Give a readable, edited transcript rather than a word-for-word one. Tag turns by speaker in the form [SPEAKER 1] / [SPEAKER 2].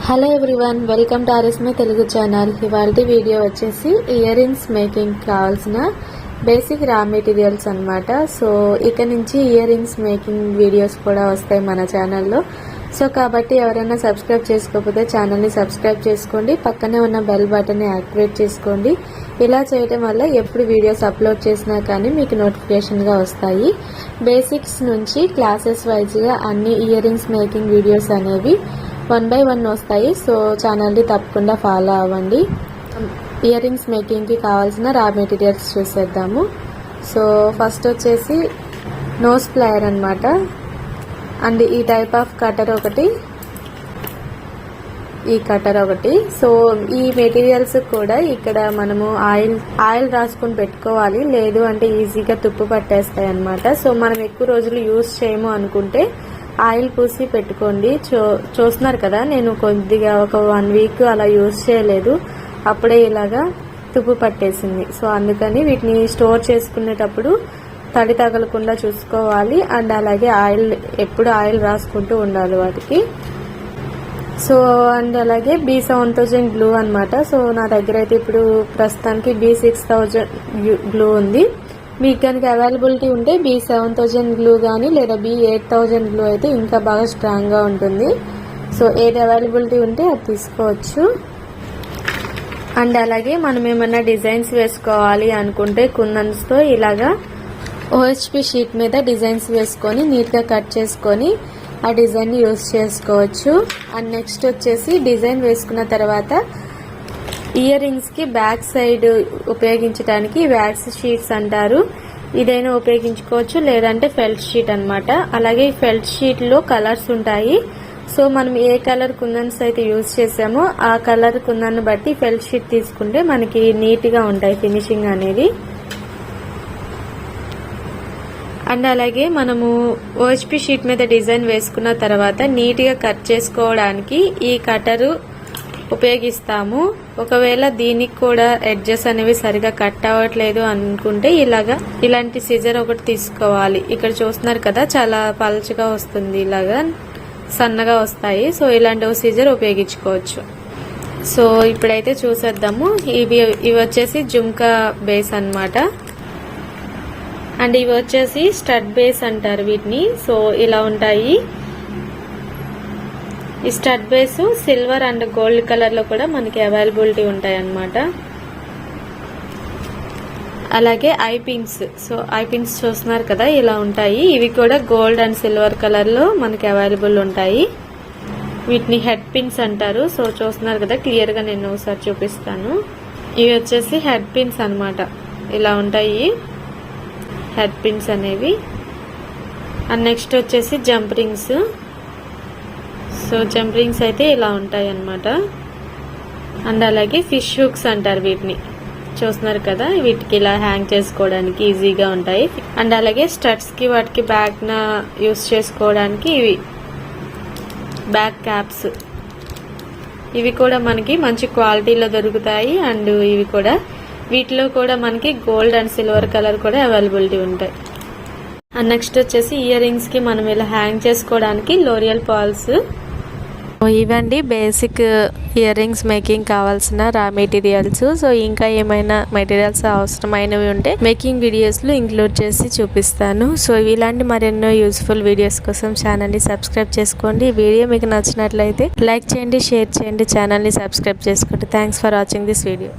[SPEAKER 1] Hello everyone, welcome to ఆర్ఎస్మై Telugu channel. ఇవాళ video వచ్చేసి ఇయర్ రింగ్స్ మేకింగ్ కావాల్సిన బేసిక్ రా మెటీరియల్స్ అన్నమాట. సో ఇక నుంచి ఇయర్ రింగ్స్ మేకింగ్ వీడియోస్ కూడా వస్తాయి మన ఛానల్లో. సో కాబట్టి ఎవరైనా సబ్స్క్రైబ్ చేసుకోకపోతే ఛానల్ని సబ్స్క్రైబ్ చేసుకోండి, పక్కనే ఉన్న బెల్ బటన్ని యాక్టివేట్ చేసుకోండి. ఇలా చేయడం వల్ల ఎప్పుడు వీడియోస్ అప్లోడ్ చేసినా కానీ మీకు నోటిఫికేషన్గా వస్తాయి. బేసిక్స్ నుంచి క్లాసెస్ వైజ్గా అన్ని ఇయర్ రింగ్స్ మేకింగ్ వీడియోస్ అనేవి 1 by 1 వస్తాయి. సో ఛానల్ని తప్పకుండా ఫాలో అవ్వండి. ఇయర్ రింగ్స్ మేకింగ్కి కావాల్సిన రా మెటీరియల్స్ చూసేద్దాము. సో ఫస్ట్ వచ్చేసి నోస్ ప్లయర్ అనమాట, అండ్ ఈ టైప్ ఆఫ్ కటర్ ఒకటి, ఈ కటర్ ఒకటి. సో ఈ మెటీరియల్స్ కూడా ఇక్కడ మనము ఆయిల్ రాసుకొని పెట్టుకోవాలి, లేదు అంటే ఈజీగా తుప్పు పట్టేస్తాయి అనమాట. సో మనం ఎక్కువ రోజులు యూజ్ చేయము అనుకుంటే ఆయిల్ పూసి పెట్టుకోండి. చూస్తున్నారు కదా, నేను కొద్దిగా ఒక 1 వీక్ అలా యూజ్ చేయలేదు, అప్పుడే ఇలాగా తుప్పు పట్టేసింది. సో అందుకని వీటిని స్టోర్ చేసుకునేటప్పుడు తడి తగలకుండా చూసుకోవాలి, అండ్ అలాగే ఎప్పుడు ఆయిల్ రాసుకుంటూ ఉండాలి వాటికి. సో అండ్ అలాగే B7000 గ్లూ అనమాట. సో నా దగ్గర అయితే ఇప్పుడు ప్రస్తుతానికి B6000 గ్లూ ఉంది. మీకు కనుక అవైలబిలిటీ ఉంటే B7000 గ్లూ కానీ లేదా B8000 గ్లూ అయితే ఇంకా బాగా స్ట్రాంగ్గా ఉంటుంది. సో ఏది అవైలబిలిటీ ఉంటే అది తీసుకోవచ్చు. అండ్ అలాగే మనం ఏమన్నా డిజైన్స్ వేసుకోవాలి అనుకుంటే కుందన్స్తో ఇలాగా OHP షీట్ మీద డిజైన్స్ వేసుకొని నీట్గా కట్ చేసుకొని ఆ డిజైన్ని యూజ్ చేసుకోవచ్చు. అండ్ నెక్స్ట్ వచ్చేసి డిజైన్ వేసుకున్న తర్వాత ఇయర్ రింగ్స్ కి బ్యాక్ సైడ్ ఉపయోగించడానికి వ్యాక్స్ షీట్స్ అంటారు, ఇదైనా ఉపయోగించుకోవచ్చు, లేదంటే ఫెల్ట్ షీట్ అన్నమాట. అలాగే ఈ ఫెల్ట్ షీట్ లో కలర్స్ ఉంటాయి. సో మనం ఏ కలర్ కుందన్స్ అయితే యూజ్ చేసామో ఆ కలర్ కుందన్ బట్టి ఫెల్ట్ షీట్ తీసుకుంటే మనకి నీట్ గా ఉంటాయి ఫినిషింగ్ అనేది. అండ్ అలాగే మనము OHP షీట్ మీద డిజైన్ వేసుకున్న తర్వాత నీట్ గా కట్ చేసుకోవడానికి ఈ కటరు ఉపయోగిస్తాము. ఒకవేళ దీనికి కూడా ఎడ్జెస్ అనేవి సరిగా కట్ అవ్వట్లేదు అనుకుంటే ఇలాంటి సిజర్ ఒకటి తీసుకోవాలి. ఇక్కడ చూస్తున్నారు కదా, చాలా పల్చగా వస్తుంది, ఇలాగా సన్నగా వస్తాయి. సో ఇలాంటి ఒక సిజర్ ఉపయోగించుకోవచ్చు. సో ఇప్పుడైతే చూసేద్దాము. ఇవి వచ్చేసి జుమ్కా బేస్ అన్నమాట, అండ్ ఇవి వచ్చేసి స్టడ్ బేస్ అంటారు వీటిని. సో ఇలా ఉంటాయి. ఈ stud base silver and gold colour లో కూడా మనకి అవైలబిలిటీ ఉంటాయి అన్నమాట. అలాగే I pins. So I pins చూస్తున్నారు కదా, ఇలా ఉంటాయి. ఇవి కూడా గోల్డ్ అండ్ సిల్వర్ కలర్ లో మనకి అవైలబుల్ ఉంటాయి. వీటిని హెడ్ పిన్స్ అంటారు. సో చూస్తున్నారు కదా, క్లియర్ గా నేను ఒకసారి చూపిస్తాను. ఇవి వచ్చేసి హెడ్ పిన్స్ అన్నమాట, ఇలా ఉంటాయి హెడ్ పిన్స్ అనేవి. అండ్ నెక్స్ట్ వచ్చేసి jump rings. So jump rings అయితే ఇలా ఉంటాయి అన్నమాట. అండ్ అలాగే ఫిష్ హుక్స్ అంటారు వీటిని, చూస్తున్నారు కదా, వీటికి ఇలా హ్యాంగ్ చేసుకోవడానికి ఈజీగా ఉంటాయి. అండ్ అలాగే స్టడ్స్ కి వాటికి బ్యాక్ న యూస్ చేసుకోవడానికి ఇవి బ్యాక్ క్యాప్స్. ఇవి కూడా మనకి మంచి క్వాలిటీలో దొరుకుతాయి. అండ్ ఇవి కూడా వీటిలో కూడా మనకి గోల్డ్ అండ్ సిల్వర్ కలర్ కూడా అవైలబిలిటీ ఉంటాయి. అండ్ నెక్స్ట్ వచ్చేసి ఇయర్ రింగ్స్ కి మనం ఇలా హ్యాంగ్ చేసుకోవడానికి లోరియల్ పాల్స్. ఇవండి బేసిక్ ఇయర్ రింగ్స్ మేకింగ్ కావాల్సిన రా మెటీరియల్స్. సో ఇంకా ఏమైనా మెటీరియల్స్ అవసరమైనవి ఉంటే మేకింగ్ వీడియోస్లో ఇంక్లూడ్ చేసి చూపిస్తాను. సో ఇలాంటి మరెన్నో యూస్ఫుల్ వీడియోస్ కోసం ఛానల్ని సబ్స్క్రైబ్ చేసుకోండి. ఈ వీడియో మీకు నచ్చినట్లయితే లైక్ చేయండి, షేర్ చేయండి, ఛానల్ని సబ్స్క్రైబ్ చేసుకోండి. Thanks for watching this video.